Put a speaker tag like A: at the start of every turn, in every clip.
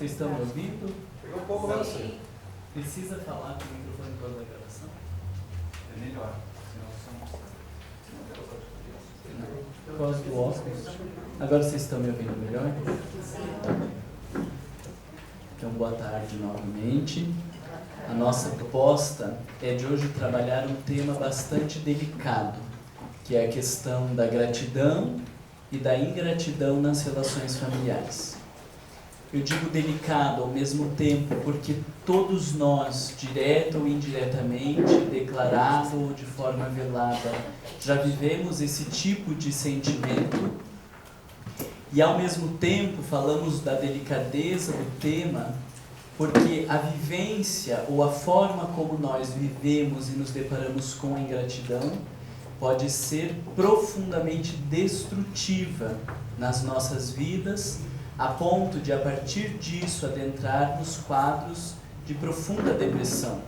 A: Vocês estão me ouvindo?
B: Pegou um pouco mais.
A: Precisa falar com o microfone quando da gravação?
B: É melhor.
A: Por causa do óculos. Agora vocês estão me ouvindo melhor? Então, boa tarde novamente. A nossa proposta é de hoje trabalhar um tema bastante delicado, que é a questão da gratidão e da ingratidão nas relações familiares. Eu digo delicado ao mesmo tempo porque todos nós, direta ou indiretamente, declarado ou de forma velada, já vivemos esse tipo de sentimento e ao mesmo tempo falamos da delicadeza do tema porque a vivência ou a forma como nós vivemos e nos deparamos com a ingratidão pode ser profundamente destrutiva nas nossas vidas, a ponto de, a partir disso, adentrarmos quadros de profunda depressão.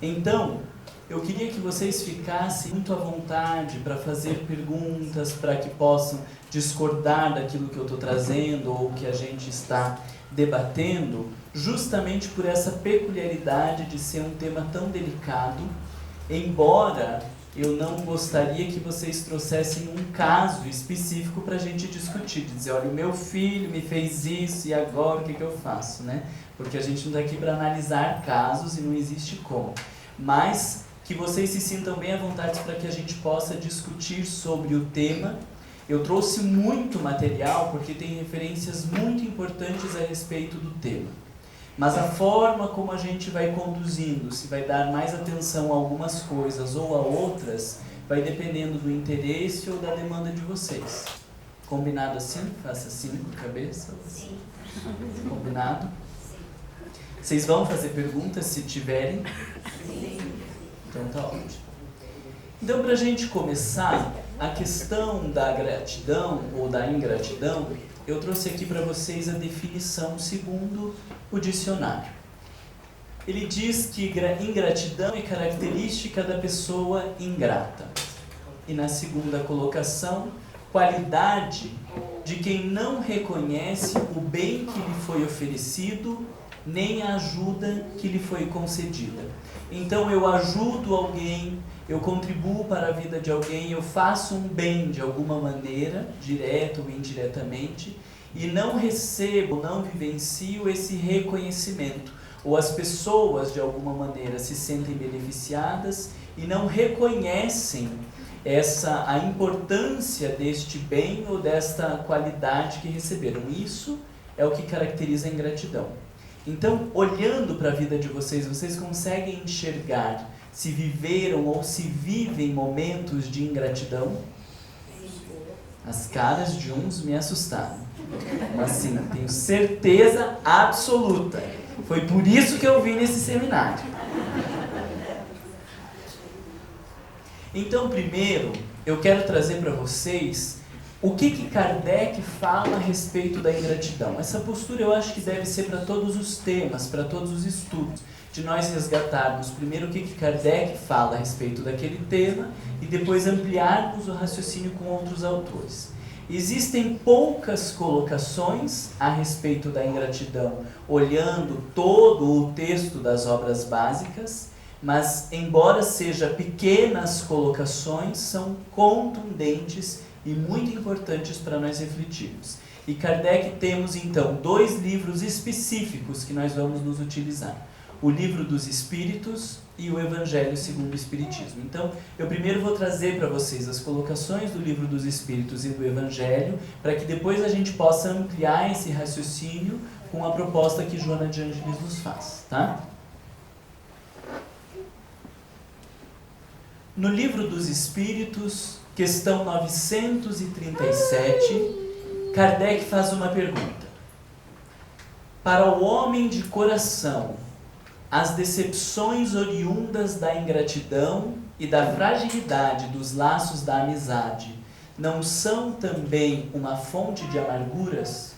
A: Então, eu queria que vocês ficassem muito à vontade para fazer perguntas, para que possam discordar daquilo que eu estou trazendo ou que a gente está debatendo, justamente por essa peculiaridade de ser um tema tão delicado, embora eu não gostaria que vocês trouxessem um caso específico para a gente discutir, de dizer, olha, o meu filho me fez isso e agora o que eu faço, né? Porque a gente não está aqui para analisar casos e não existe como. Mas que vocês se sintam bem à vontade para que a gente possa discutir sobre o tema. Eu trouxe muito material porque tem referências muito importantes a respeito do tema. Mas a forma como a gente vai conduzindo, se vai dar mais atenção a algumas coisas ou a outras, vai dependendo do interesse ou da demanda de vocês. Combinado assim? Faça assim com a cabeça?
C: Sim.
A: Combinado? Vocês vão fazer perguntas se tiverem?
C: Sim.
A: Então tá ótimo. Então, para a gente começar, a questão da gratidão ou da ingratidão, eu trouxe aqui para vocês a definição segundo o dicionário. Ele diz que ingratidão é característica da pessoa ingrata. E na segunda colocação, qualidade de quem não reconhece o bem que lhe foi oferecido, nem a ajuda que lhe foi concedida. Então eu ajudo alguém, eu contribuo para a vida de alguém, eu faço um bem de alguma maneira, direto ou indiretamente, e não recebo, não vivencio esse reconhecimento. Ou as pessoas, de alguma maneira, se sentem beneficiadas e não reconhecem a importância deste bem ou desta qualidade que receberam. Isso é o que caracteriza a ingratidão. Então, olhando para a vida de vocês, vocês conseguem enxergar se viveram ou se vivem momentos de ingratidão? As caras de uns me assustaram. Mas sim, tenho certeza absoluta. Foi por isso que eu vim nesse seminário. Então, primeiro, eu quero trazer para vocês o que Kardec fala a respeito da ingratidão. Essa postura eu acho que deve ser para todos os temas, para todos os estudos, de nós resgatarmos primeiro o que Kardec fala a respeito daquele tema e depois ampliarmos o raciocínio com outros autores. Existem poucas colocações a respeito da ingratidão, olhando todo o texto das obras básicas, mas embora sejam pequenas colocações, são contundentes e muito importantes para nós refletirmos. E Kardec temos então 2 livros específicos que nós vamos nos utilizar. O Livro dos Espíritos e o Evangelho segundo o Espiritismo. Então, eu primeiro vou trazer para vocês as colocações do Livro dos Espíritos e do Evangelho, para que depois a gente possa ampliar esse raciocínio com a proposta que Joana de Ângeles nos faz, tá? No Livro dos Espíritos, questão 937, Kardec faz uma pergunta. Para o homem de coração, as decepções oriundas da ingratidão e da fragilidade dos laços da amizade não são também uma fonte de amarguras?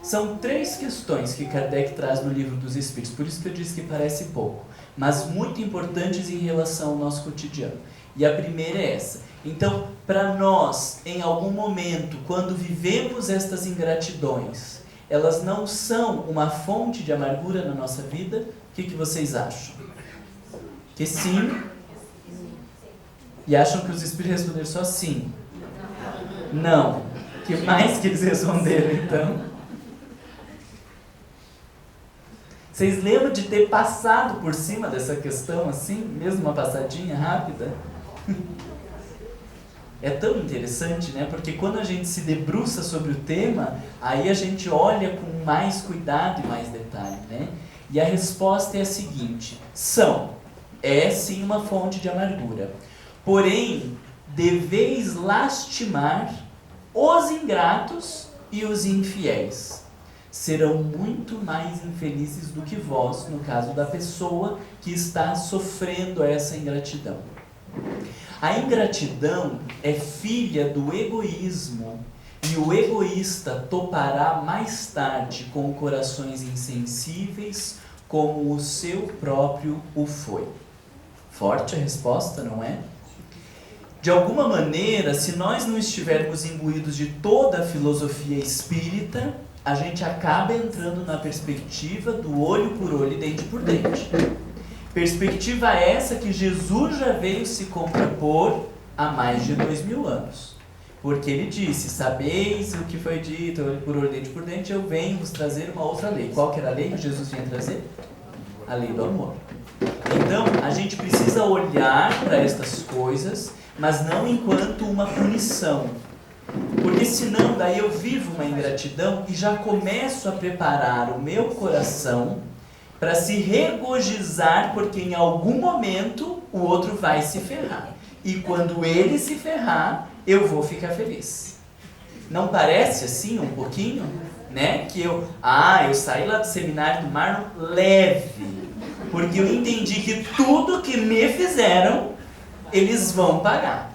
A: São 3 questões que Kardec traz no Livro dos Espíritos, por isso que eu disse que parece pouco, mas muito importantes em relação ao nosso cotidiano. E a primeira é essa. Então, para nós, em algum momento, quando vivemos estas ingratidões, elas não são uma fonte de amargura na nossa vida? O que vocês acham? Que sim? E acham que os espíritos responderam só sim? Não. O que mais que eles responderam, então? Vocês lembram de ter passado por cima dessa questão assim? Mesmo uma passadinha rápida? É tão interessante, né? Porque quando a gente se debruça sobre o tema, aí a gente olha com mais cuidado e mais detalhe, né? E a resposta é a seguinte: é sim uma fonte de amargura. Porém, deveis lastimar os ingratos e os infiéis. Serão muito mais infelizes do que vós, no caso da pessoa que está sofrendo essa ingratidão. A ingratidão é filha do egoísmo, e o egoísta topará mais tarde com corações insensíveis, como o seu próprio o foi. Forte a resposta, não é? De alguma maneira, se nós não estivermos imbuídos de toda a filosofia espírita, a gente acaba entrando na perspectiva do olho por olho e dente por dente. Perspectiva essa que Jesus já veio se contrapor há mais de 2000 anos. Porque ele disse, sabeis o que foi dito, olho por olho, dente por dente, eu venho vos trazer uma outra lei. Qual que era a lei que Jesus vinha trazer? A lei do amor. Então, a gente precisa olhar para estas coisas, mas não enquanto uma punição. Porque senão, daí eu vivo uma ingratidão e já começo a preparar o meu coração para se regozijar, porque em algum momento o outro vai se ferrar. E quando ele se ferrar, eu vou ficar feliz. Não parece assim um pouquinho? Né? Que eu saí lá do seminário do Marlon leve, porque eu entendi que tudo que me fizeram, eles vão pagar.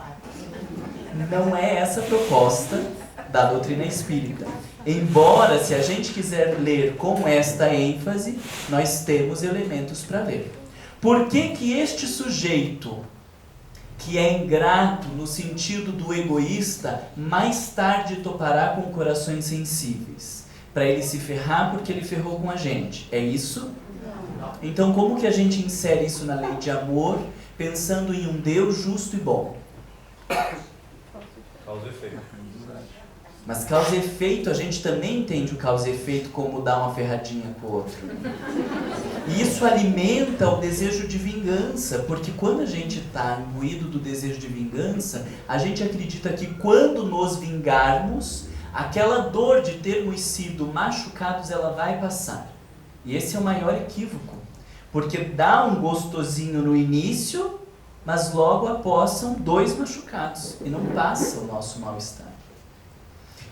A: Não é essa a proposta da doutrina espírita. Embora, se a gente quiser ler com esta ênfase, nós temos elementos para ler. Por que este sujeito, que é ingrato no sentido do egoísta, mais tarde topará com corações sensíveis? Para ele se ferrar porque ele ferrou com a gente. É isso? Então, como que a gente insere isso na lei de amor, pensando em um Deus justo e bom?
B: Causa e efeito.
A: Mas causa e efeito, a gente também entende o causa e efeito como dar uma ferradinha com o outro. E isso alimenta o desejo de vingança, porque quando a gente está imbuído do desejo de vingança, a gente acredita que quando nos vingarmos, aquela dor de termos sido machucados, ela vai passar. E esse é o maior equívoco, porque dá um gostosinho no início, mas logo após são 2 machucados, e não passa o nosso mal-estar.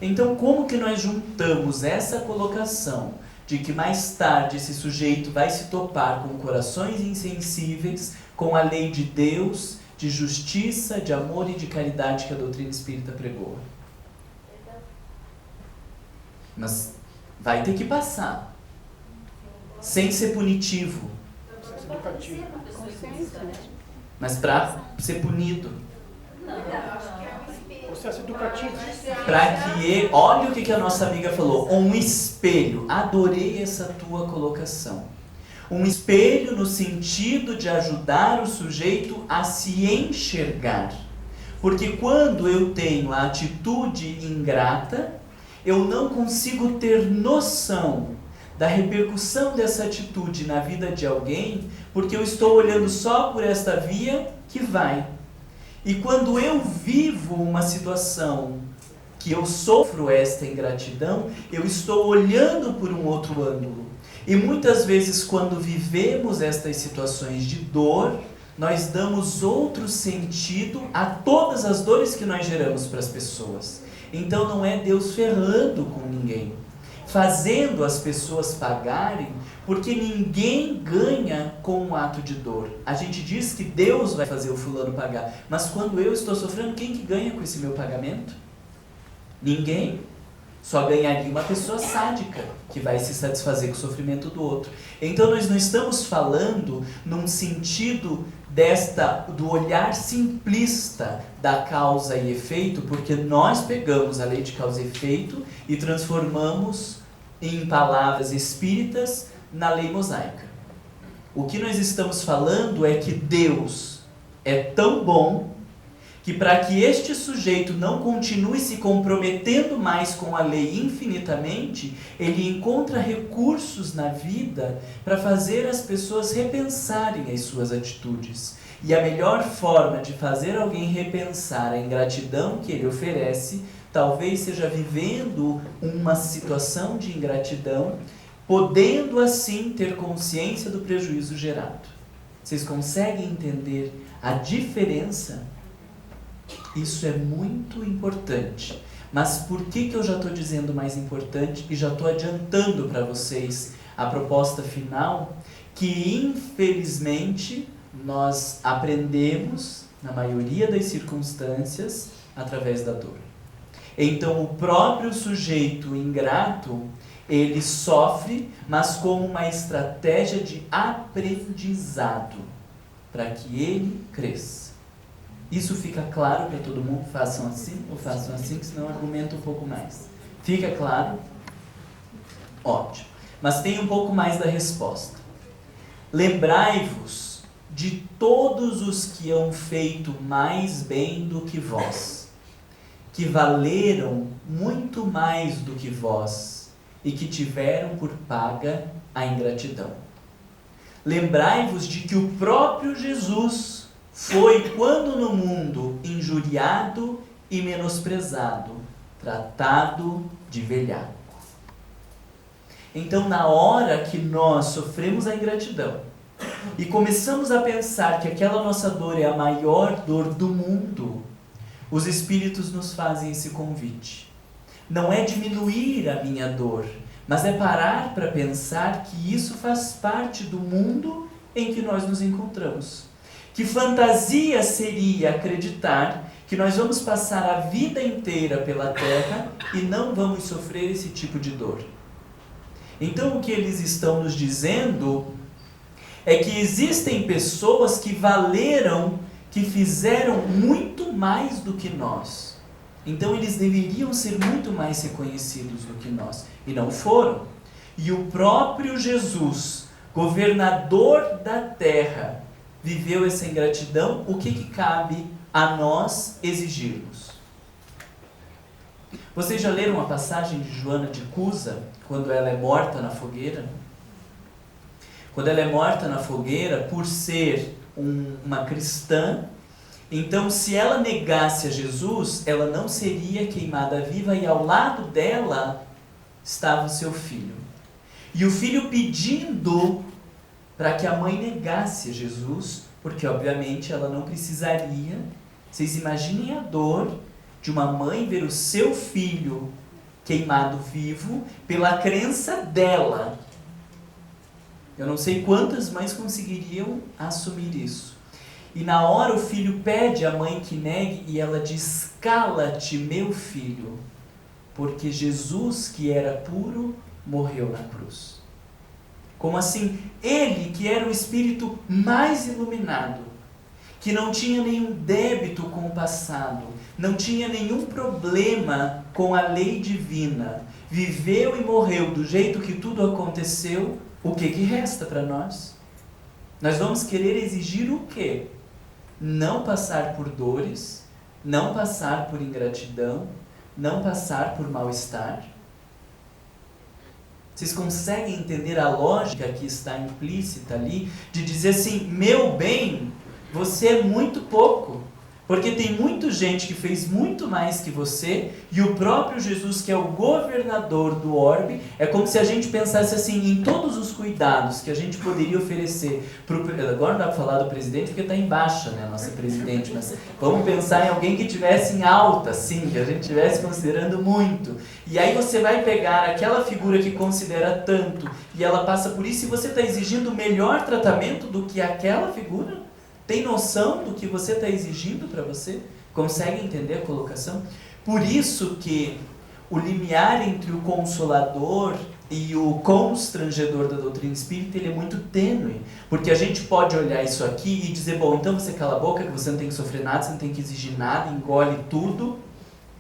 A: Então, como que nós juntamos essa colocação de que mais tarde esse sujeito vai se topar com corações insensíveis, com a lei de Deus, de justiça, de amor e de caridade que a doutrina espírita pregou? Mas vai ter que passar, sem ser punitivo, mas para ser punido.
C: Processo educativo.
A: Para que, olha o que a nossa amiga falou, um espelho. Adorei essa tua colocação. Um espelho no sentido de ajudar o sujeito a se enxergar. Porque quando eu tenho a atitude ingrata, eu não consigo ter noção da repercussão dessa atitude na vida de alguém, porque eu estou olhando só por esta via que vai. E quando eu vivo uma situação que eu sofro esta ingratidão, eu estou olhando por um outro ângulo. E muitas vezes, quando vivemos estas situações de dor, nós damos outro sentido a todas as dores que nós geramos para as pessoas. Então não é Deus ferrando com ninguém, fazendo as pessoas pagarem, porque ninguém ganha com um ato de dor. A gente diz que Deus vai fazer o fulano pagar, mas quando eu estou sofrendo, quem que ganha com esse meu pagamento? Ninguém. Só ganharia uma pessoa sádica, que vai se satisfazer com o sofrimento do outro. Então nós não estamos falando num sentido do olhar simplista da causa e efeito, porque nós pegamos a lei de causa e efeito e transformamos em palavras espíritas na lei mosaica. O que nós estamos falando é que Deus é tão bom que para que este sujeito não continue se comprometendo mais com a lei infinitamente, ele encontra recursos na vida para fazer as pessoas repensarem as suas atitudes. E a melhor forma de fazer alguém repensar a ingratidão que ele oferece, talvez seja vivendo uma situação de ingratidão, podendo assim ter consciência do prejuízo gerado. Vocês conseguem entender a diferença? Isso é muito importante. Mas por que eu já estou dizendo mais importante e já estou adiantando para vocês a proposta final? Que infelizmente nós aprendemos, na maioria das circunstâncias, através da dor. Então o próprio sujeito ingrato, ele sofre, mas como uma estratégia de aprendizado. para que ele cresça. Isso fica claro para todo mundo? Façam assim ou façam assim, que senão eu argumento um pouco mais. Fica claro? Ótimo. Mas tem um pouco mais da resposta. Lembrai-vos de todos os que hão feito mais bem do que vós, que valeram muito mais do que vós e que tiveram por paga a ingratidão. Lembrai-vos de que o próprio Jesus foi, quando no mundo, injuriado e menosprezado, tratado de velhaco. Então, na hora que nós sofremos a ingratidão e começamos a pensar que aquela nossa dor é a maior dor do mundo, os Espíritos nos fazem esse convite. Não é diminuir a minha dor, mas é parar para pensar que isso faz parte do mundo em que nós nos encontramos. Que fantasia seria acreditar que nós vamos passar a vida inteira pela Terra e não vamos sofrer esse tipo de dor. Então, o que eles estão nos dizendo é que existem pessoas que valeram, que fizeram muito mais do que nós. Então, eles deveriam ser muito mais reconhecidos do que nós. E não foram. E o próprio Jesus, governador da terra, viveu essa ingratidão. O que cabe a nós exigirmos? Vocês já leram a passagem de Joana de Cusa, quando ela é morta na fogueira? Quando ela é morta na fogueira, por ser uma cristã, então se ela negasse a Jesus, ela não seria queimada viva, e ao lado dela estava o seu filho. E o filho pedindo para que a mãe negasse a Jesus, porque obviamente ela não precisaria. Vocês imaginem a dor de uma mãe ver o seu filho queimado vivo pela crença dela. Eu não sei quantas mães conseguiriam assumir isso. E na hora o filho pede à mãe que negue e ela diz: cala-te, meu filho, porque Jesus, que era puro, morreu na cruz. Como assim? Ele, que era o espírito mais iluminado, que não tinha nenhum débito com o passado, não tinha nenhum problema com a lei divina, viveu e morreu do jeito que tudo aconteceu. O que resta para nós? Nós vamos querer exigir o quê? Não passar por dores, não passar por ingratidão, não passar por mal-estar. Vocês conseguem entender a lógica que está implícita ali, de dizer assim: meu bem, você é muito pouco, porque tem muita gente que fez muito mais que você, e o próprio Jesus, que é o governador do orbe, é como se a gente pensasse assim, em todos os cuidados que a gente poderia oferecer agora não dá para falar do presidente porque está em baixa, né, nossa presidente, mas vamos pensar em alguém que estivesse em alta, sim, que a gente estivesse considerando muito, e aí você vai pegar aquela figura que considera tanto, e ela passa por isso, e você está exigindo melhor tratamento do que aquela figura? Tem noção do que você está exigindo para você? Consegue entender a colocação? Por isso que o limiar entre o consolador e o constrangedor da doutrina espírita, ele é muito tênue. Porque a gente pode olhar isso aqui e dizer: bom, então você cala a boca, que você não tem que sofrer nada, você não tem que exigir nada, engole tudo,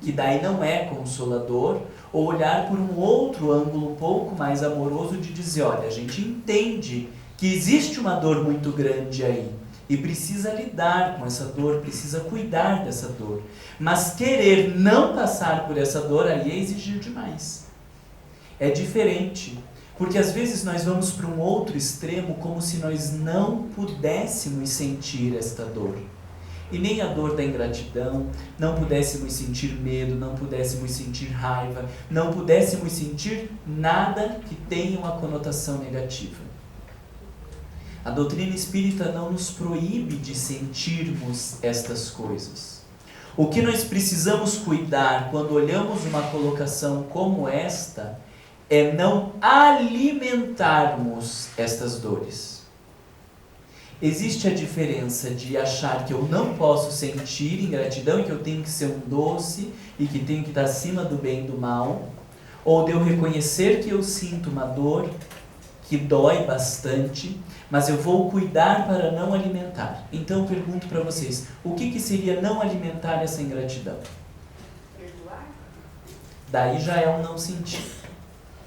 A: que daí não é consolador. Ou olhar por um outro ângulo um pouco mais amoroso de dizer: olha, a gente entende que existe uma dor muito grande aí, e precisa lidar com essa dor, precisa cuidar dessa dor. Mas querer não passar por essa dor, aí é exigir demais. É diferente, porque às vezes nós vamos para um outro extremo como se nós não pudéssemos sentir esta dor. E nem a dor da ingratidão, não pudéssemos sentir medo, não pudéssemos sentir raiva, não pudéssemos sentir nada que tenha uma conotação negativa. A doutrina espírita não nos proíbe de sentirmos estas coisas. O que nós precisamos cuidar quando olhamos uma colocação como esta é não alimentarmos estas dores. Existe a diferença de achar que eu não posso sentir ingratidão e que eu tenho que ser um doce e que tenho que estar acima do bem e do mal, ou de eu reconhecer que eu sinto uma dor, que dói bastante, mas eu vou cuidar para não alimentar. Então eu pergunto para vocês, o que seria não alimentar essa ingratidão?
C: Perdoar?
A: Daí já é um não sentir.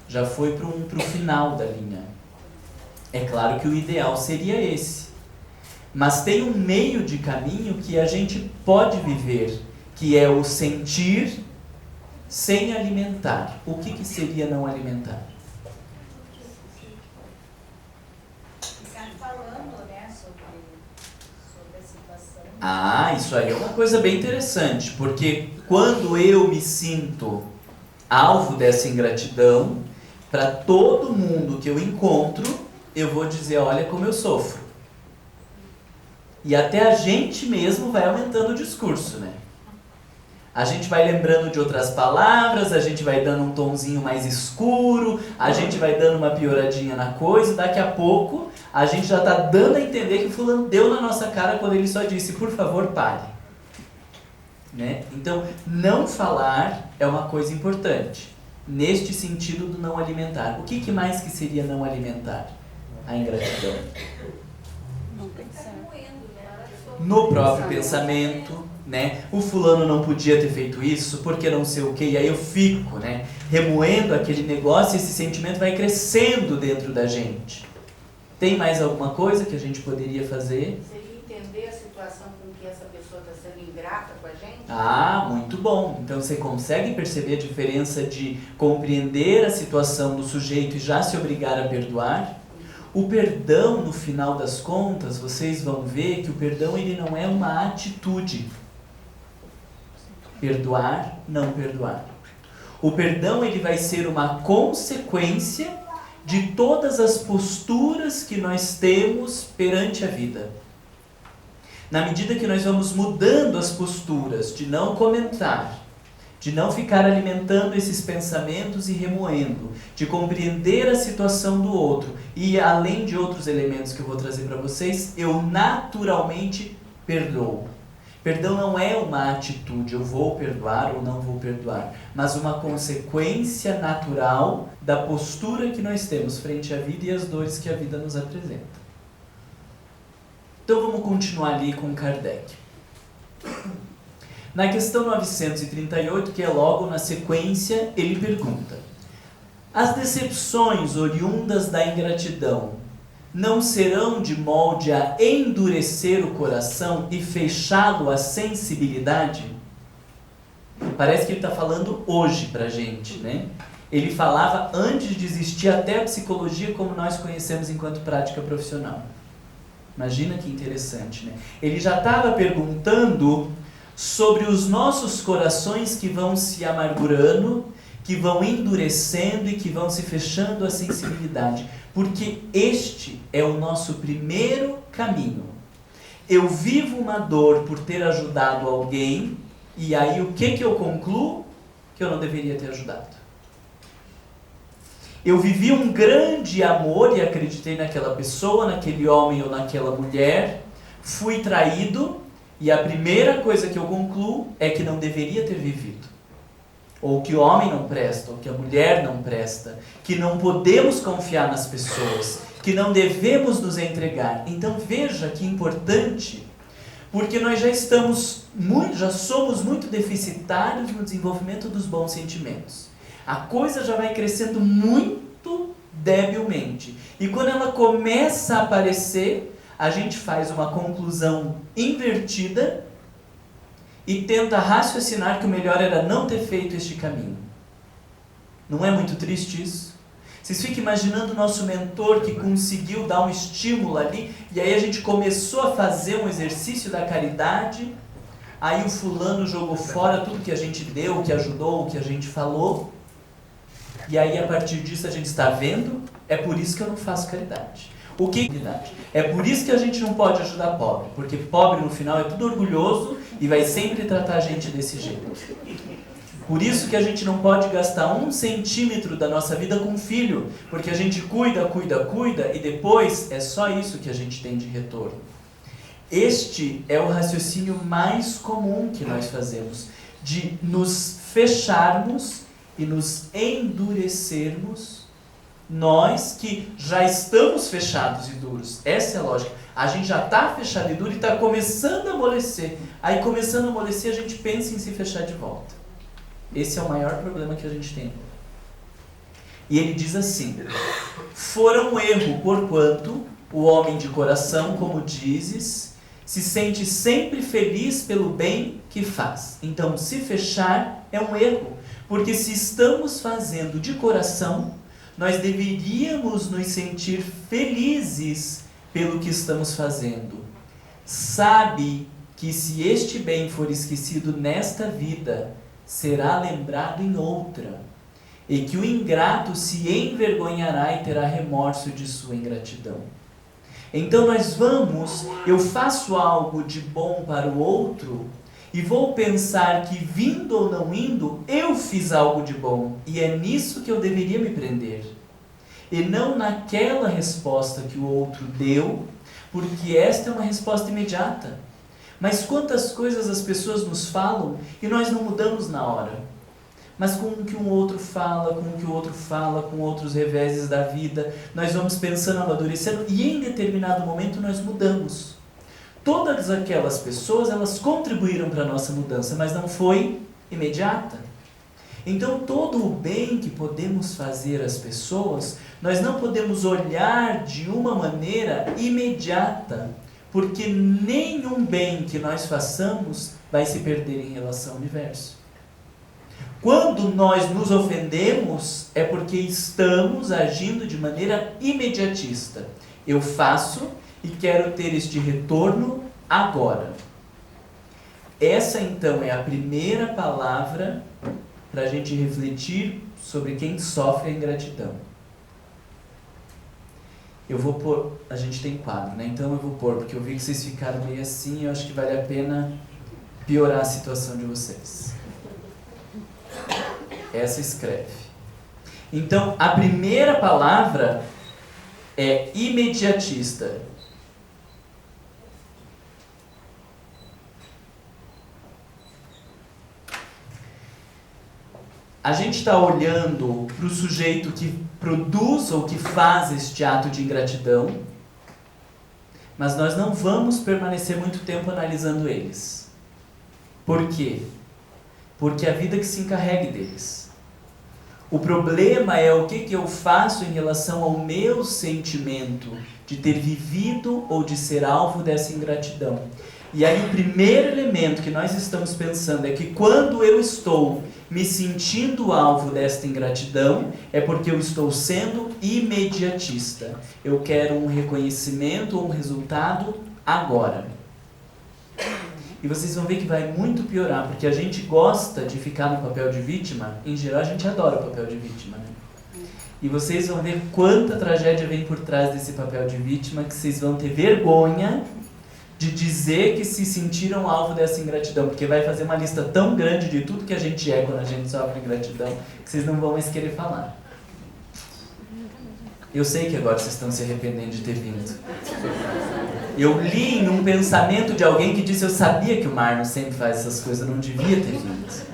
A: Já foi para o final da linha. É claro que o ideal seria esse. Mas tem um meio de caminho que a gente pode viver, que é o sentir sem alimentar. O que seria não alimentar?
C: Ficar falando, né, sobre a situação.
A: Ah, isso aí é uma coisa bem interessante, porque quando eu me sinto alvo dessa ingratidão, para todo mundo que eu encontro, eu vou dizer, olha como eu sofro. E até a gente mesmo vai aumentando o discurso, né? A gente vai lembrando de outras palavras, a gente vai dando um tomzinho mais escuro, a gente vai dando uma pioradinha na coisa, daqui a pouco a gente já está dando a entender que o fulano deu na nossa cara quando ele só disse, por favor, pare. Né? Então, não falar é uma coisa importante, neste sentido do não alimentar. O que mais que seria não alimentar? A ingratidão.
C: Não pensar.
A: No próprio pensamento, né? O fulano não podia ter feito isso, porque não sei o que, e aí eu fico, né, remoendo aquele negócio e esse sentimento vai crescendo dentro da gente. Tem mais alguma coisa que a gente poderia fazer?
C: Seria entender a situação com que essa pessoa está sendo ingrata com a gente?
A: Ah, muito bom. Então você consegue perceber a diferença de compreender a situação do sujeito e já se obrigar a perdoar? O perdão, no final das contas, vocês vão ver que o perdão ele não é uma atitude. Perdoar, não perdoar. O perdão ele vai ser uma consequência de todas as posturas que nós temos perante a vida. Na medida que nós vamos mudando as posturas de não comentar, de não ficar alimentando esses pensamentos e remoendo, de compreender a situação do outro e além de outros elementos que eu vou trazer para vocês, eu naturalmente perdoo. Perdão não é uma atitude, eu vou perdoar ou não vou perdoar, mas uma consequência natural da postura que nós temos frente à vida e às dores que a vida nos apresenta. Então vamos continuar ali com Kardec. Na questão 938, que é logo na sequência, ele pergunta: as decepções oriundas da ingratidão não serão de molde a endurecer o coração e fechá-lo à sensibilidade? Parece que ele está falando hoje para a gente, né? Ele falava antes de existir até a psicologia como nós conhecemos enquanto prática profissional. Imagina que interessante, né? Ele já estava perguntando sobre os nossos corações que vão se amargurando, que vão endurecendo e que vão se fechando à sensibilidade. Porque este é o nosso primeiro caminho. Eu vivo uma dor por ter ajudado alguém, e aí o que eu concluo? Que eu não deveria ter ajudado. Eu vivi um grande amor e acreditei naquela pessoa, naquele homem ou naquela mulher, fui traído, e a primeira coisa que eu concluo é que não deveria ter vivido. Ou que o homem não presta, ou que a mulher não presta, que não podemos confiar nas pessoas, que não devemos nos entregar. Então veja que importante, porque nós já somos muito deficitários no desenvolvimento dos bons sentimentos. A coisa já vai crescendo muito debilmente. E quando ela começa a aparecer, a gente faz uma conclusão invertida e tenta raciocinar que o melhor era não ter feito este caminho. Não é muito triste isso? Vocês ficam imaginando o nosso mentor que conseguiu dar um estímulo ali, e aí a gente começou a fazer um exercício da caridade, aí o fulano jogou fora tudo que a gente deu, o que ajudou, o que a gente falou, e aí a partir disso a gente está vendo, é por isso que eu não faço caridade. O que é caridade? É por isso que a gente não pode ajudar pobre, porque pobre no final é tudo orgulhoso e vai sempre tratar a gente desse jeito. Por isso que a gente não pode gastar 1 centímetro da nossa vida com filho, porque a gente cuida e depois é só isso que a gente tem de retorno. Este é o raciocínio mais comum que nós fazemos, de nos fecharmos e nos endurecermos Nós que já estamos fechados e duros. Essa é a lógica. A gente já está fechado e duro e está começando a amolecer. Aí, começando a amolecer, a gente pensa em se fechar de volta. Esse é o maior problema que a gente tem. E ele diz assim: fora um erro, porquanto o homem de coração, como dizes, se sente sempre feliz pelo bem que faz. Então, se fechar é um erro, porque se estamos fazendo de coração, nós deveríamos nos sentir felizes pelo que estamos fazendo. Sabe que se este bem for esquecido nesta vida, será lembrado em outra, e que o ingrato se envergonhará e terá remorso de sua ingratidão. Então eu faço algo de bom para o outro, e vou pensar que, vindo ou não indo, eu fiz algo de bom, e é nisso que eu deveria me prender. E não naquela resposta que o outro deu, porque esta é uma resposta imediata. Mas quantas coisas as pessoas nos falam e nós não mudamos na hora. Mas com o que um outro fala, com o que o outro fala, com outros reveses da vida, nós vamos pensando, amadurecendo, e em determinado momento nós mudamos. Todas aquelas pessoas, elas contribuíram para a nossa mudança, mas não foi imediata. Então, todo o bem que podemos fazer às pessoas, nós não podemos olhar de uma maneira imediata, porque nenhum bem que nós façamos vai se perder em relação ao universo. Quando nós nos ofendemos, é porque estamos agindo de maneira imediatista. Eu faço e quero ter este retorno agora. Essa, então, é a primeira palavra para a gente refletir sobre quem sofre a ingratidão. Eu vou pôr, a gente tem quadro, né? Então eu vou pôr, porque eu vi que vocês ficaram meio assim, eu acho que vale a pena piorar a situação de vocês. Essa escreve. Então, a primeira palavra é imediatista. A gente está olhando para o sujeito que produz ou que faz este ato de ingratidão, mas nós não vamos permanecer muito tempo analisando eles. Por quê? Porque a vida que se encarregue deles. O problema é o que eu faço em relação ao meu sentimento de ter vivido ou de ser alvo dessa ingratidão. E aí o primeiro elemento que nós estamos pensando é que quando eu estou me sentindo alvo desta ingratidão, é porque eu estou sendo imediatista. Eu quero um reconhecimento ou um resultado agora. E vocês vão ver que vai muito piorar, porque a gente gosta de ficar no papel de vítima. Em geral, a gente adora o papel de vítima, né? E vocês vão ver quanta tragédia vem por trás desse papel de vítima, que vocês vão ter vergonha de dizer que se sentiram alvo dessa ingratidão, porque vai fazer uma lista tão grande de tudo que a gente é quando a gente sofre ingratidão, que vocês não vão mais querer falar. Eu sei que agora vocês estão se arrependendo de ter vindo. Eu li em um pensamento de alguém que disse: eu sabia que o Marno sempre faz essas coisas, eu não devia ter vindo.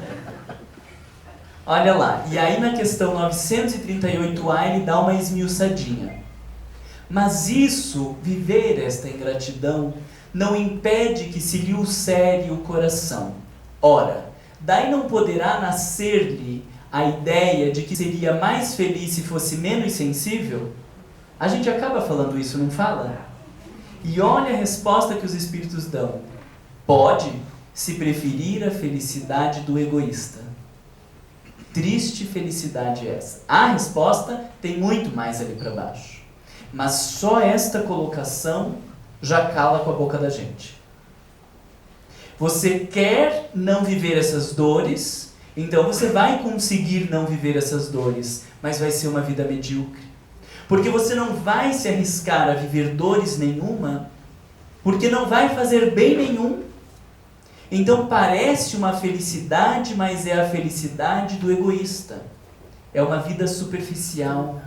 A: Olha lá, e aí na questão 938A ele dá uma esmiuçadinha. Mas isso, viver esta ingratidão, não impede que se lhe ulcere o coração. Ora, daí não poderá nascer-lhe a ideia de que seria mais feliz se fosse menos sensível? A gente acaba falando isso, não fala? E olha a resposta que os espíritos dão. Pode, se preferir a felicidade do egoísta. Triste felicidade essa. A resposta tem muito mais ali para baixo. Mas só esta colocação já cala com a boca da gente. Você quer não viver essas dores, então você vai conseguir não viver essas dores, mas vai ser uma vida medíocre. Porque você não vai se arriscar a viver dores nenhuma, porque não vai fazer bem nenhum. Então parece uma felicidade, mas é a felicidade do egoísta. É uma vida superficial.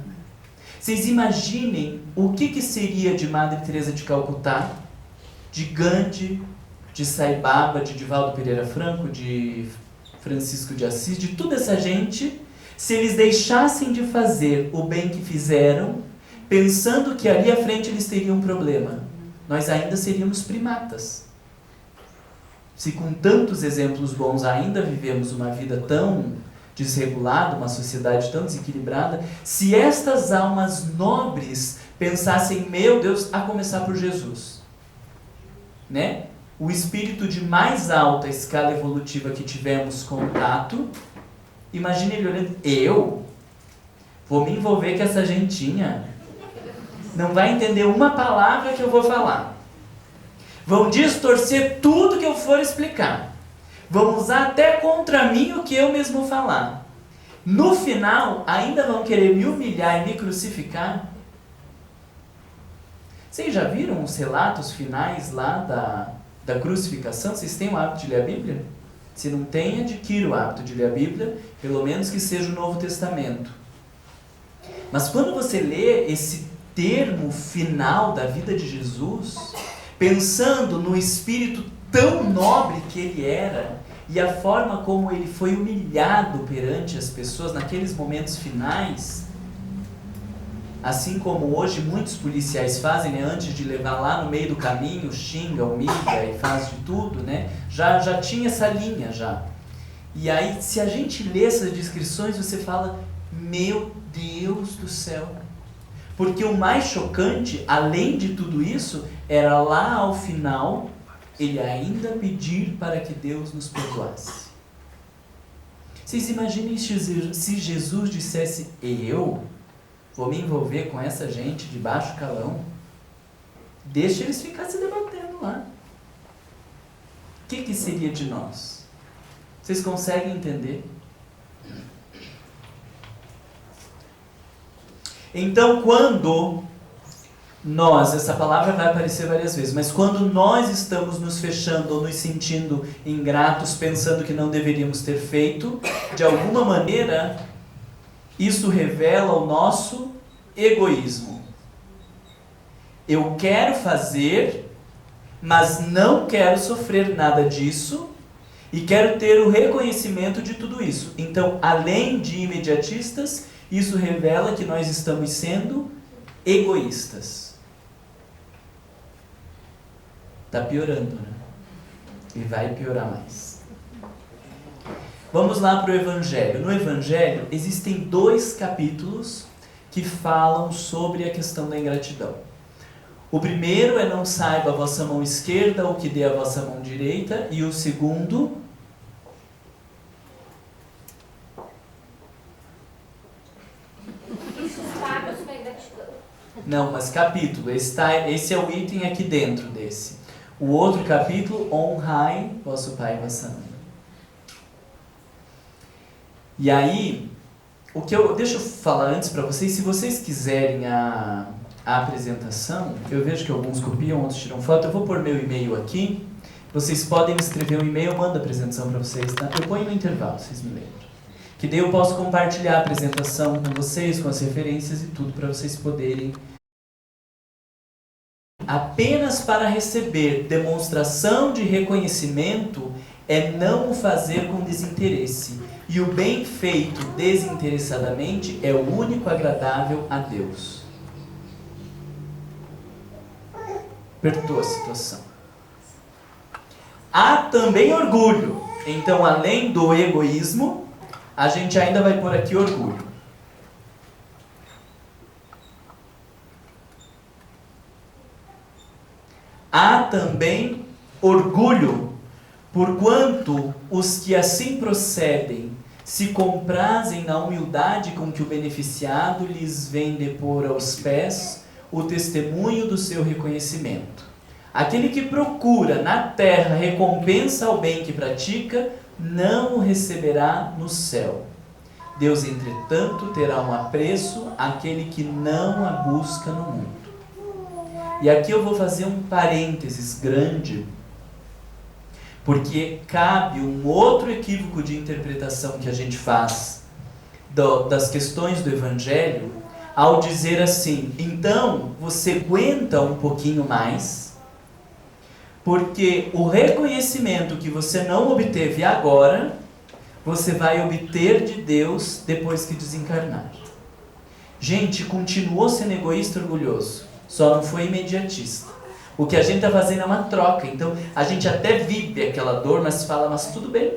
A: Vocês imaginem o que seria de Madre Teresa de Calcutá, de Gandhi, de Sai Baba, de Divaldo Pereira Franco, de Francisco de Assis, de toda essa gente, se eles deixassem de fazer o bem que fizeram, pensando que ali à frente eles teriam um problema, nós ainda seríamos primatas. Se com tantos exemplos bons ainda vivemos uma vida tão desregulada, uma sociedade tão desequilibrada, se estas almas nobres pensassem, meu Deus, a começar por Jesus, né? O espírito de mais alta escala evolutiva que tivemos contato, imagine ele olhando, eu vou me envolver com essa gentinha, não vai entender uma palavra que eu vou falar, vão distorcer tudo que eu for explicar, vão usar até contra mim o que eu mesmo falar, no final ainda vão querer me humilhar e me crucificar. Vocês já viram os relatos finais lá da crucificação? Vocês têm o hábito de ler a Bíblia? Se não tem, adquira o hábito de ler a Bíblia, pelo menos que seja o Novo Testamento. Mas quando você lê esse termo final da vida de Jesus, pensando no espírito tão nobre que ele era, e a forma como ele foi humilhado perante as pessoas naqueles momentos finais, assim como hoje muitos policiais fazem, né, antes de levar lá no meio do caminho, xinga, humilha e faz de tudo, né? Já tinha essa linha já. E aí, se a gente lê essas descrições, você fala, meu Deus do céu. Porque o mais chocante, além de tudo isso, era lá ao final, ele ainda pedir para que Deus nos perdoasse. Vocês imaginem se Jesus dissesse, eu vou me envolver com essa gente de baixo calão, deixa eles ficar se debatendo lá. O que seria de nós? Vocês conseguem entender? Então, quando nós, essa palavra vai aparecer várias vezes, mas quando nós estamos nos fechando ou nos sentindo ingratos, pensando que não deveríamos ter feito, de alguma maneira, isso revela o nosso egoísmo. Eu quero fazer, mas não quero sofrer nada disso e quero ter o reconhecimento de tudo isso. Então, além de imediatistas, isso revela que nós estamos sendo egoístas. Está piorando, né? E vai piorar mais. Vamos lá para o Evangelho. No Evangelho existem 2 capítulos que falam sobre a questão da ingratidão. O primeiro é não saiba a vossa mão esquerda o que dê a vossa mão direita, e o segundo não, mas capítulo, esse é o item aqui dentro desse. O outro capítulo, honrai vosso pai e vossa mãe. E aí, deixa eu falar antes para vocês, se vocês quiserem a apresentação, eu vejo que alguns copiam, outros tiram foto, eu vou pôr meu e-mail aqui, vocês podem escrever um e-mail, eu mando a apresentação para vocês, tá? Eu ponho no intervalo, vocês me lembram. Que daí eu posso compartilhar a apresentação com vocês, com as referências e tudo, para vocês poderem. Apenas para receber demonstração de reconhecimento é não o fazer com desinteresse. E o bem feito desinteressadamente é o único agradável a Deus. Apertou a situação. Há também orgulho. Então, além do egoísmo, a gente ainda vai pôr aqui orgulho. Há também orgulho, porquanto os que assim procedem se comprazem na humildade com que o beneficiado lhes vem depor aos pés o testemunho do seu reconhecimento. Aquele que procura na terra recompensa ao bem que pratica, não o receberá no céu. Deus, entretanto, terá um apreço àquele que não a busca no mundo. E aqui eu vou fazer um parênteses grande, porque cabe um outro equívoco de interpretação que a gente faz das questões do Evangelho, ao dizer assim, então você aguenta um pouquinho mais, porque o reconhecimento que você não obteve agora, você vai obter de Deus depois que desencarnar. Gente, continuou sendo egoísta e orgulhoso, só não foi imediatista. O que a gente está fazendo é uma troca. Então, a gente até vive aquela dor, mas fala, mas tudo bem.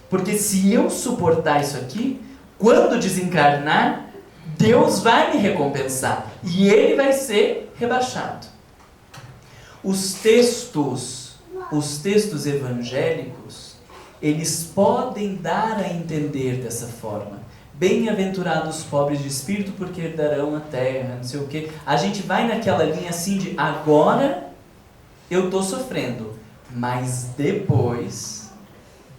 A: Porque se eu suportar isso aqui, quando desencarnar, Deus vai me recompensar. E Ele vai ser rebaixado. Os textos evangélicos, eles podem dar a entender dessa forma. Bem-aventurados os pobres de espírito, porque herdarão a terra, não sei o quê. A gente vai naquela linha assim de, agora eu estou sofrendo, mas depois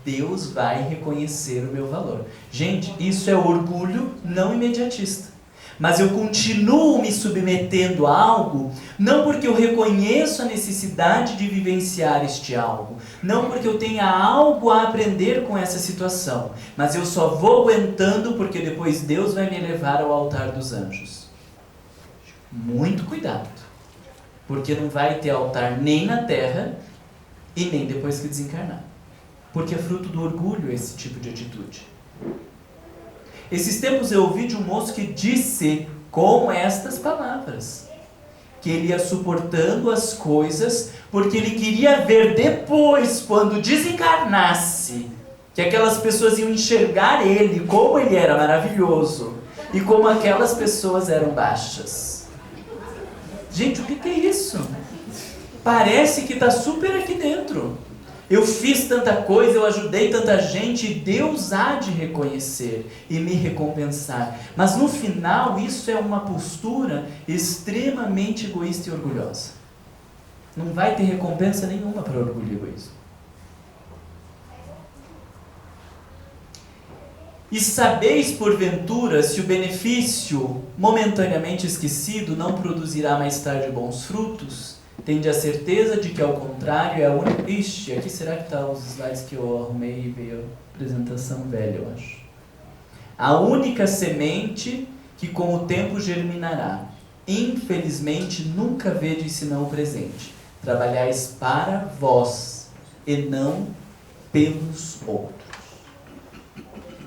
A: Deus vai reconhecer o meu valor. Gente, isso é orgulho não imediatista. Mas eu continuo me submetendo a algo, não porque eu reconheço a necessidade de vivenciar este algo, não porque eu tenha algo a aprender com essa situação, mas eu só vou aguentando porque depois Deus vai me levar ao altar dos anjos. Muito cuidado, porque não vai ter altar nem na terra e nem depois que desencarnar, porque é fruto do orgulho esse tipo de atitude. Esses tempos eu ouvi de um moço que disse com estas palavras, que ele ia suportando as coisas porque ele queria ver depois, quando desencarnasse, que aquelas pessoas iam enxergar ele, como ele era maravilhoso e como aquelas pessoas eram baixas. Gente, o que é isso? Parece que está super aqui dentro. Eu fiz tanta coisa, eu ajudei tanta gente, e Deus há de reconhecer e me recompensar. Mas no final, isso é uma postura extremamente egoísta e orgulhosa. Não vai ter recompensa nenhuma para orgulho e egoísmo. E sabeis porventura se o benefício momentaneamente esquecido não produzirá mais tarde bons frutos? Tende a certeza de que, ao contrário, é a única... Ixi, aqui será que está os slides que eu arrumei e veio a apresentação velha, eu acho. A única semente que com o tempo germinará. Infelizmente, nunca vedes senão o presente. Trabalhais para vós e não pelos outros.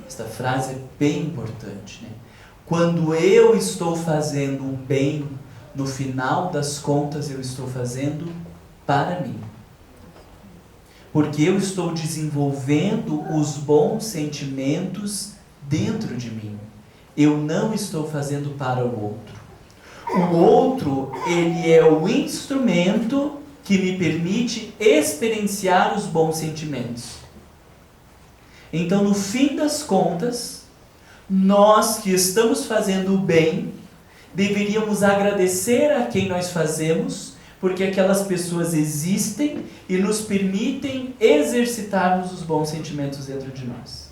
A: Esta frase é bem importante, né? Quando eu estou fazendo um bem, no final das contas eu estou fazendo para mim. Porque eu estou desenvolvendo os bons sentimentos dentro de mim. Eu não estou fazendo para o outro. O outro, ele é o instrumento que me permite experienciar os bons sentimentos. Então, no fim das contas, nós que estamos fazendo o bem, deveríamos agradecer a quem nós fazemos, porque aquelas pessoas existem e nos permitem exercitarmos os bons sentimentos dentro de nós.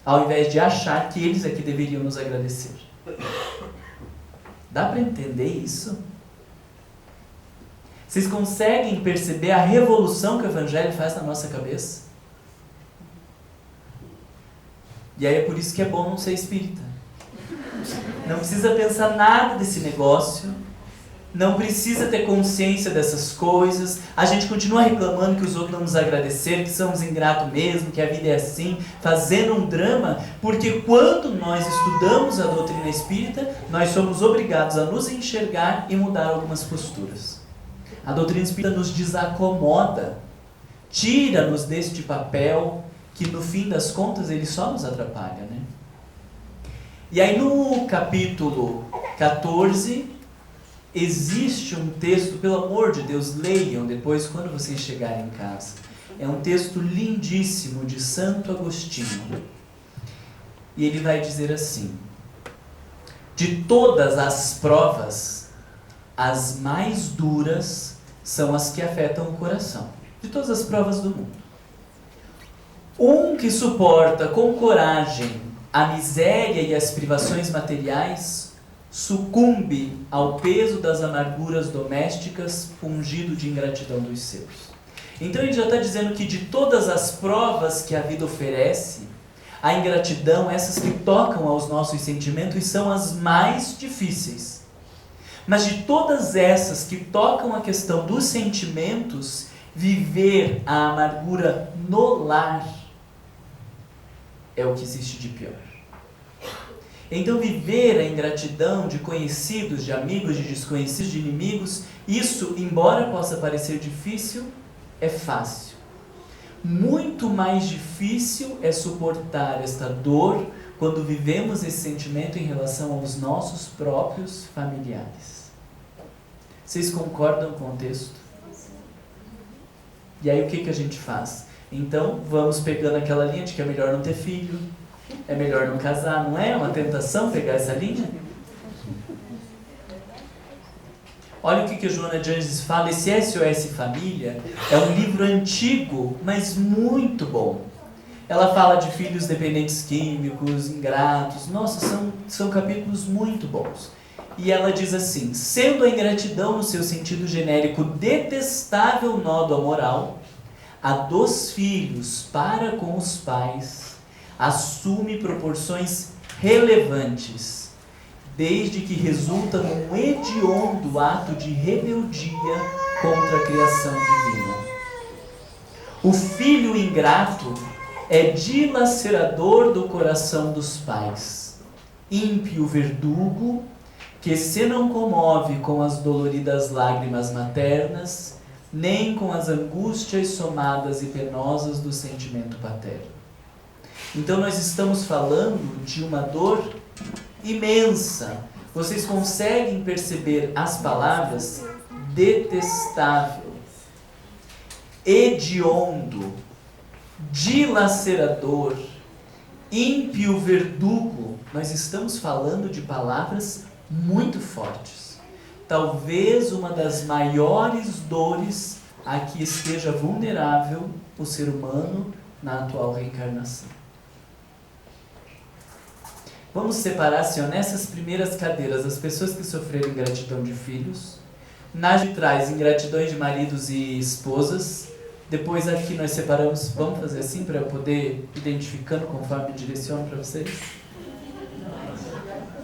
A: Ao invés de achar que eles é que deveriam nos agradecer. Dá para entender isso? Vocês conseguem perceber a revolução que o Evangelho faz na nossa cabeça? E aí é por isso que é bom não ser espírita. Não precisa pensar nada desse negócio. Não precisa ter consciência dessas coisas. A gente continua reclamando que os outros não nos agradeceram, que somos ingratos mesmo, que a vida é assim, fazendo um drama, porque quando nós estudamos a doutrina espírita, nós somos obrigados a nos enxergar e mudar algumas posturas. A doutrina espírita nos desacomoda, tira-nos deste papel que no fim das contas ele só nos atrapalha, né? E aí no capítulo 14, existe um texto, pelo amor de Deus, leiam depois quando vocês chegarem em casa. É um texto lindíssimo de Santo Agostinho. E ele vai dizer assim: de todas as provas, as mais duras são as que afetam o coração. De todas as provas do mundo. Um que suporta com coragem a miséria e as privações materiais sucumbe ao peso das amarguras domésticas, pungido de ingratidão dos seus. Então ele já está dizendo que de todas as provas que a vida oferece, a ingratidão, essas que tocam aos nossos sentimentos, são as mais difíceis. Mas de todas essas que tocam a questão dos sentimentos, viver a amargura no lar é o que existe de pior. Então viver a ingratidão de conhecidos, de amigos, de desconhecidos, de inimigos, isso, embora possa parecer difícil, é fácil. Muito mais difícil é suportar esta dor quando vivemos esse sentimento em relação aos nossos próprios familiares. Vocês concordam com o texto? E aí o que a gente faz? Então vamos pegando aquela linha de que é melhor não ter filho, é melhor não casar, não é uma tentação pegar essa linha? Olha o que a Joana de Angelis fala, esse SOS Família é um livro antigo, mas muito bom. Ela fala de filhos dependentes químicos, ingratos, nossa, são capítulos muito bons. E ela diz assim, sendo a ingratidão no seu sentido genérico detestável nó do amoral, a dos filhos para com os pais assume proporções relevantes, desde que resulta num hediondo ato de rebeldia contra a criação divina. O filho ingrato é dilacerador do coração dos pais, ímpio verdugo, que se não comove com as doloridas lágrimas maternas, nem com as angústias somadas e penosas do sentimento paterno. Então nós estamos falando de uma dor imensa. Vocês conseguem perceber as palavras? Detestável, hediondo, dilacerador, ímpio verdugo. Nós estamos falando de palavras muito fortes. Talvez uma das maiores dores a que esteja vulnerável o ser humano na atual reencarnação. Vamos separar assim, ó, nessas primeiras cadeiras as pessoas que sofreram ingratidão de filhos, nas de trás ingratidões de maridos e esposas, depois aqui nós separamos, vamos fazer assim para eu poder ir identificando conforme eu direciono para vocês?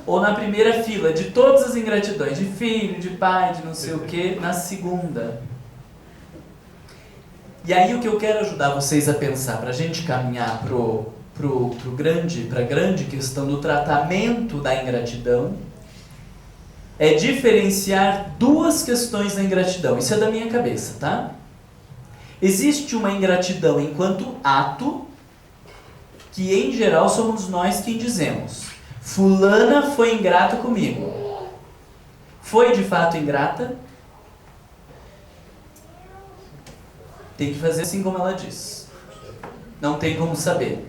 A: Ou na primeira fila, de todas as ingratidões, de filho, de pai, de não sei o que, na segunda. E aí o que eu quero ajudar vocês a pensar, para a gente caminhar para a grande questão do tratamento da ingratidão, é diferenciar duas questões da ingratidão. Isso é da minha cabeça, tá? Existe uma ingratidão enquanto ato, que em geral somos nós quem dizemos: fulana foi ingrata comigo. Foi de fato ingrata? Tem que fazer assim como ela diz. Não tem como saber.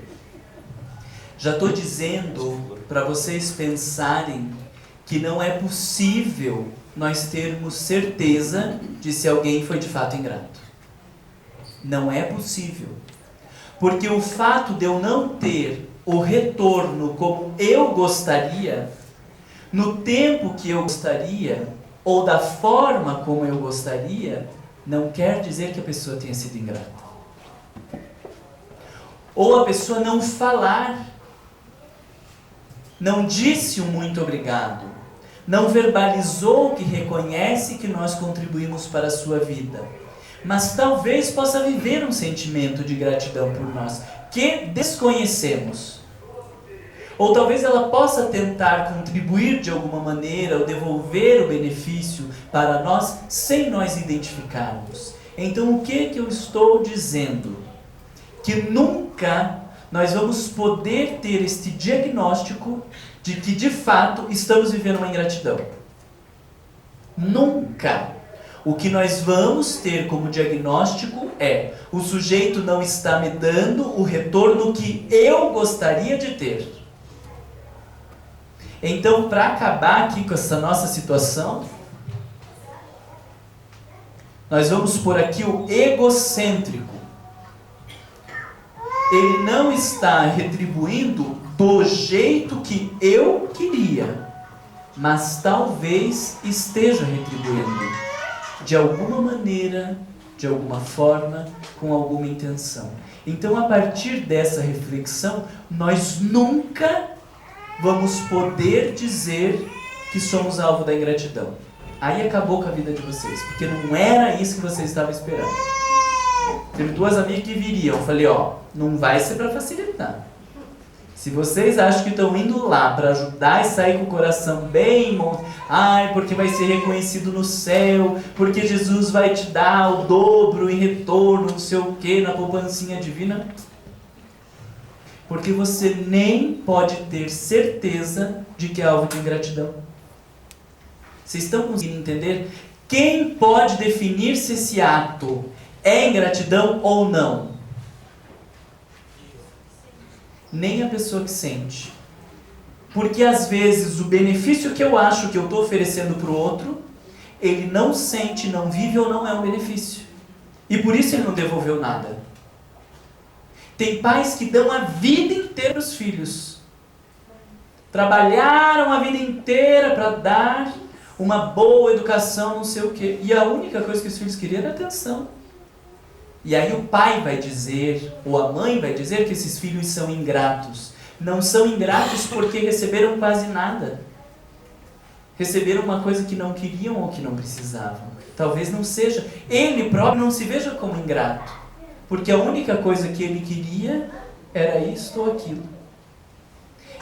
A: Já estou dizendo para vocês pensarem que não é possível nós termos certeza de se alguém foi de fato ingrato. Não é possível. Porque o fato de eu não ter o retorno como eu gostaria, no tempo que eu gostaria, ou da forma como eu gostaria, não quer dizer que a pessoa tenha sido ingrata. Ou a pessoa não falar, não disse um muito obrigado, não verbalizou que reconhece que nós contribuímos para a sua vida, mas talvez possa viver um sentimento de gratidão por nós, que desconhecemos. Ou talvez ela possa tentar contribuir de alguma maneira, ou devolver o benefício para nós, sem nós identificarmos. Então o que eu estou dizendo? Que nunca nós vamos poder ter este diagnóstico de que de fato estamos vivendo uma ingratidão. Nunca. O que nós vamos ter como diagnóstico é: o sujeito não está me dando o retorno que eu gostaria de ter. Então, para acabar aqui com essa nossa situação, nós vamos pôr aqui o egocêntrico. Ele não está retribuindo do jeito que eu queria, mas talvez esteja retribuindo de alguma maneira, de alguma forma, com alguma intenção. Então, a partir dessa reflexão, nós nunca vamos poder dizer que somos alvo da ingratidão. Aí acabou com a vida de vocês, porque não era isso que vocês estavam esperando. Teve duas amigas que viriam, eu falei, ó, não vai ser para facilitar. Se vocês acham que estão indo lá para ajudar e sair com o coração bem, porque vai ser reconhecido no céu, porque Jesus vai te dar o dobro em retorno, não sei o que, na poupancinha divina, porque você nem pode ter certeza de que é alvo de ingratidão. Vocês estão conseguindo entender? Quem pode definir se esse ato é ingratidão ou não? Nem a pessoa que sente. Porque às vezes o benefício que eu acho que eu estou oferecendo para o outro, ele não sente, não vive ou não é um benefício. E por isso ele não devolveu nada. Tem pais que dão a vida inteira aos filhos. Trabalharam a vida inteira para dar uma boa educação, não sei o quê. E a única coisa que os filhos queriam era atenção. E aí o pai vai dizer, ou a mãe vai dizer que esses filhos são ingratos. Não são ingratos porque receberam quase nada. Receberam uma coisa que não queriam ou que não precisavam. Talvez não seja. Ele próprio não se veja como ingrato. Porque a única coisa que ele queria era isto ou aquilo.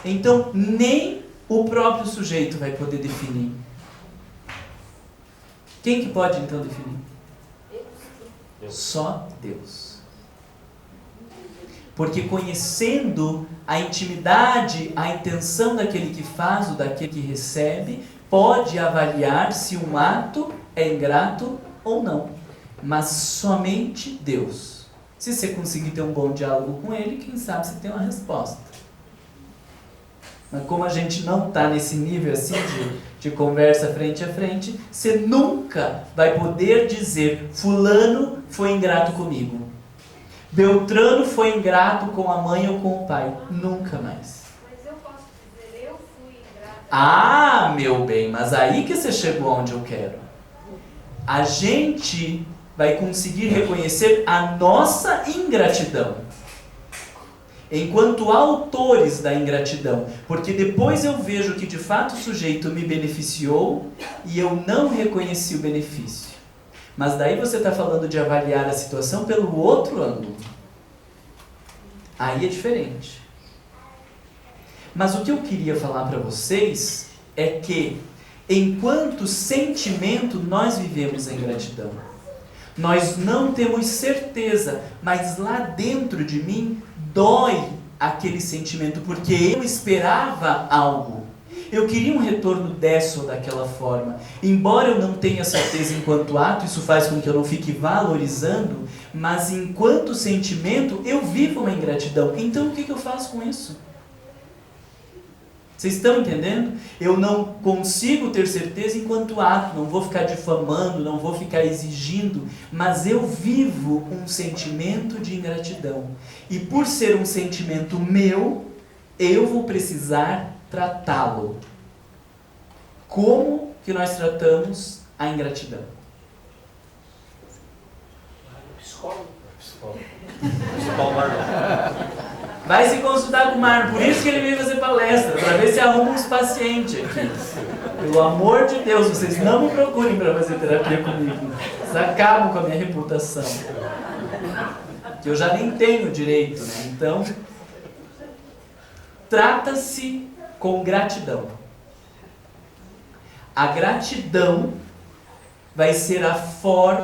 A: Então, nem o próprio sujeito vai poder definir. Quem que pode então definir? Só Deus. Porque conhecendo a intimidade, a intenção daquele que faz ou daquele que recebe, pode avaliar se um ato é ingrato ou não. Mas somente Deus. Se você conseguir ter um bom diálogo com ele, quem sabe você tem uma resposta. Mas como a gente não está nesse nível assim de conversa frente a frente, você nunca vai poder dizer fulano foi ingrato comigo. Beltrano foi ingrato com a mãe ou com o pai. Nunca mais.
D: Mas eu posso dizer, eu fui ingrata.
A: Ah, meu bem, mas aí que você chegou onde eu quero. A gente vai conseguir reconhecer a nossa ingratidão enquanto autores da ingratidão, porque depois eu vejo que de fato o sujeito me beneficiou e eu não reconheci o benefício. Mas daí você está falando de avaliar a situação pelo outro ângulo. Aí é diferente. Mas o que eu queria falar para vocês é que, enquanto sentimento, nós vivemos a ingratidão. Nós não temos certeza, mas lá dentro de mim dói aquele sentimento, porque eu esperava algo. Eu queria um retorno dessa ou daquela forma. Embora eu não tenha certeza enquanto ato, isso faz com que eu não fique valorizando, mas enquanto sentimento, eu vivo uma ingratidão. Então o que eu faço com isso? Vocês estão entendendo? Eu não consigo ter certeza enquanto ato, não vou ficar difamando, não vou ficar exigindo, mas eu vivo um sentimento de ingratidão. E por ser um sentimento meu, eu vou precisar tratá-lo. Como que nós tratamos a ingratidão?
B: Psicólogo.
A: Vai se consultar com o Marlon, por isso que ele veio fazer palestra, para ver se arruma uns pacientes aqui. Pelo amor de Deus, vocês não me procurem para fazer terapia comigo. Vocês acabam com a minha reputação. Que eu já nem tenho direito, né? Então, trata-se com gratidão. A gratidão vai ser a forma